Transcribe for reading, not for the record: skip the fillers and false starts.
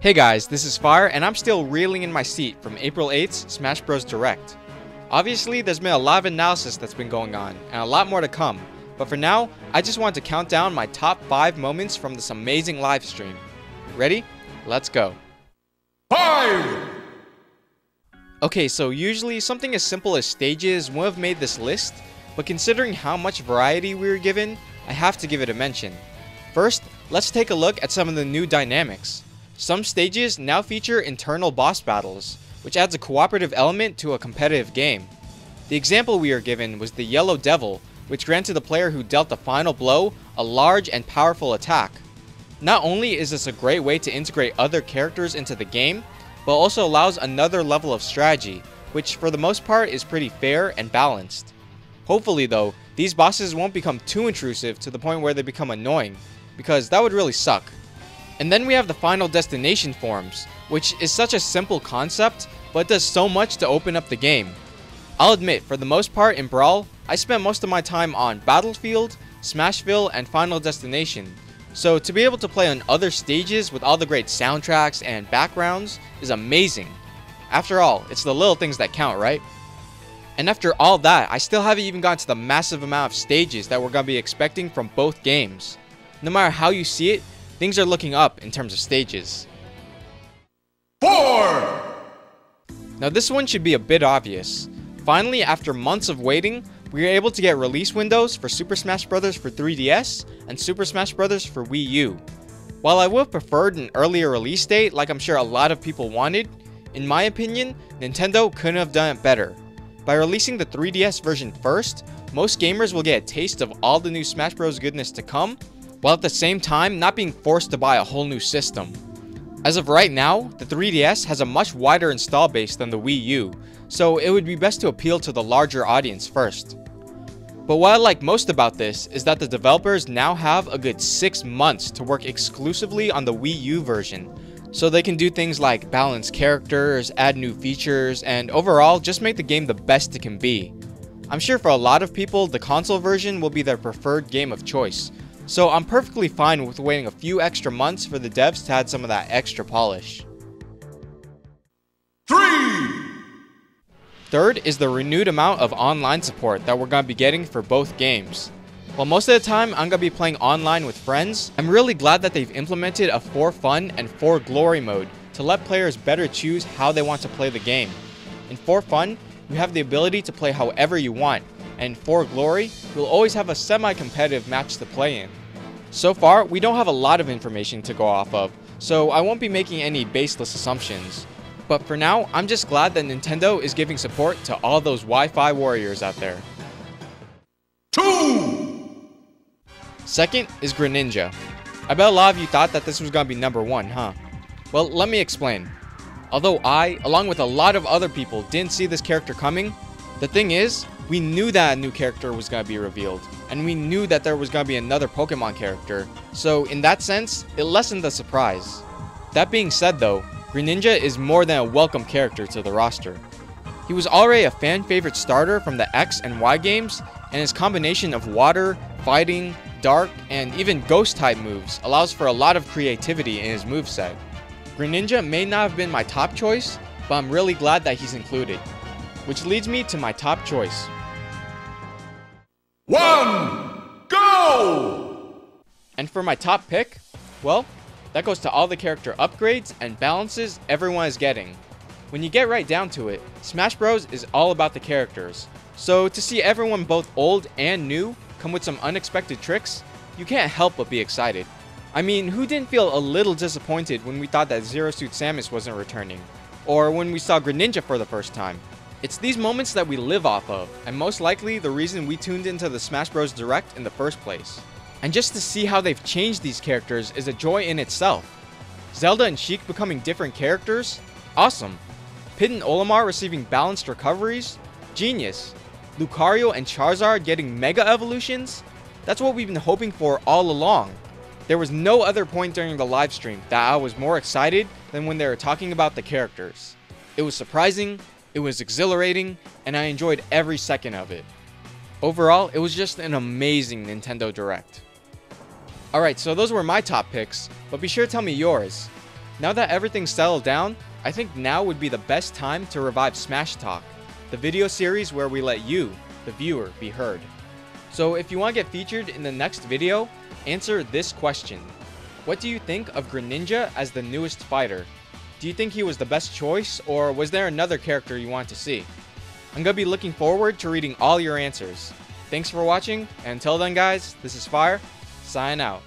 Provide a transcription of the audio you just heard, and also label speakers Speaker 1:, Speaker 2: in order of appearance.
Speaker 1: Hey guys, this is Fire, and I'm still reeling in my seat from April 8th's Smash Bros. Direct. Obviously, there's been a lot of analysis that's been going on, and a lot more to come, but for now, I just want to count down my top 5 moments from this amazing live stream. Ready? Let's go.
Speaker 2: 5!
Speaker 1: Okay, so usually something as simple as stages would have made this list, but considering how much variety we were given, I have to give it a mention. First, let's take a look at some of the new dynamics. Some stages now feature internal boss battles, which adds a cooperative element to a competitive game. The example we are given was the Yellow Devil, which granted the player who dealt the final blow a large and powerful attack. Not only is this a great way to integrate other characters into the game, but also allows another level of strategy, which for the most part is pretty fair and balanced. Hopefully though, these bosses won't become too intrusive to the point where they become annoying, because that would really suck. And then we have the Final Destination forms, which is such a simple concept, but does so much to open up the game. I'll admit, for the most part in Brawl, I spent most of my time on Battlefield, Smashville, and Final Destination. So to be able to play on other stages with all the great soundtracks and backgrounds is amazing. After all, it's the little things that count, right? And after all that, I still haven't even gotten to the massive amount of stages that we're going to be expecting from both games. No matter how you see it, things are looking up in terms of stages.
Speaker 2: 4!
Speaker 1: Now this one should be a bit obvious. Finally, after months of waiting, we were able to get release windows for Super Smash Bros. For 3DS and Super Smash Bros. For Wii U. While I would have preferred an earlier release date like I'm sure a lot of people wanted, in my opinion, Nintendo couldn't have done it better. By releasing the 3DS version first, most gamers will get a taste of all the new Smash Bros. Goodness to come, while at the same time not being forced to buy a whole new system. As of right now, the 3DS has a much wider install base than the Wii U, so it would be best to appeal to the larger audience first. But what I like most about this is that the developers now have a good 6 months to work exclusively on the Wii U version, so they can do things like balance characters, add new features, and overall just make the game the best it can be. I'm sure for a lot of people, the console version will be their preferred game of choice, so I'm perfectly fine with waiting a few extra months for the devs to add some of that extra polish.
Speaker 2: 3!
Speaker 1: Third is the renewed amount of online support that we're going to be getting for both games. While most of the time I'm going to be playing online with friends, I'm really glad that they've implemented a For Fun and For Glory mode to let players better choose how they want to play the game. In For Fun, you have the ability to play however you want, and For Glory, you'll always have a semi-competitive match to play in. So far, we don't have a lot of information to go off of, so I won't be making any baseless assumptions. But for now, I'm just glad that Nintendo is giving support to all those Wi-Fi warriors out there.
Speaker 2: 2!
Speaker 1: Second is Greninja. I bet a lot of you thought that this was going to be number 1, huh? Well, let me explain. Although I, along with a lot of other people, didn't see this character coming, the thing is, we knew that a new character was going to be revealed, and we knew that there was going to be another Pokemon character, so in that sense, it lessened the surprise. That being said though, Greninja is more than a welcome character to the roster. He was already a fan favorite starter from the X and Y games, and his combination of water, fighting, dark, and even ghost type moves allows for a lot of creativity in his moveset. Greninja may not have been my top choice, but I'm really glad that he's included. Which leads me to my top choice.
Speaker 2: 1, go!
Speaker 1: And for my top pick, well, that goes to all the character upgrades and balances everyone is getting. When you get right down to it, Smash Bros is all about the characters. So to see everyone both old and new come with some unexpected tricks, you can't help but be excited. I mean, who didn't feel a little disappointed when we thought that Zero Suit Samus wasn't returning? Or when we saw Greninja for the first time? It's these moments that we live off of, and most likely the reason we tuned into the Smash Bros. Direct in the first place. And just to see how they've changed these characters is a joy in itself. Zelda and Sheik becoming different characters? Awesome. Pit and Olimar receiving balanced recoveries? Genius. Lucario and Charizard getting Mega Evolutions? That's what we've been hoping for all along. There was no other point during the live stream that I was more excited than when they were talking about the characters. It was surprising, it was exhilarating, and I enjoyed every second of it. Overall, it was just an amazing Nintendo Direct. Alright, so those were my top picks, but be sure to tell me yours. Now that everything's settled down, I think now would be the best time to revive Smash Talk, the video series where we let you, the viewer, be heard. So if you want to get featured in the next video, answer this question. What do you think of Greninja as the newest fighter? Do you think he was the best choice, or was there another character you want to see? I'm going to be looking forward to reading all your answers. Thanks for watching, and until then guys, this is Fire, signing out.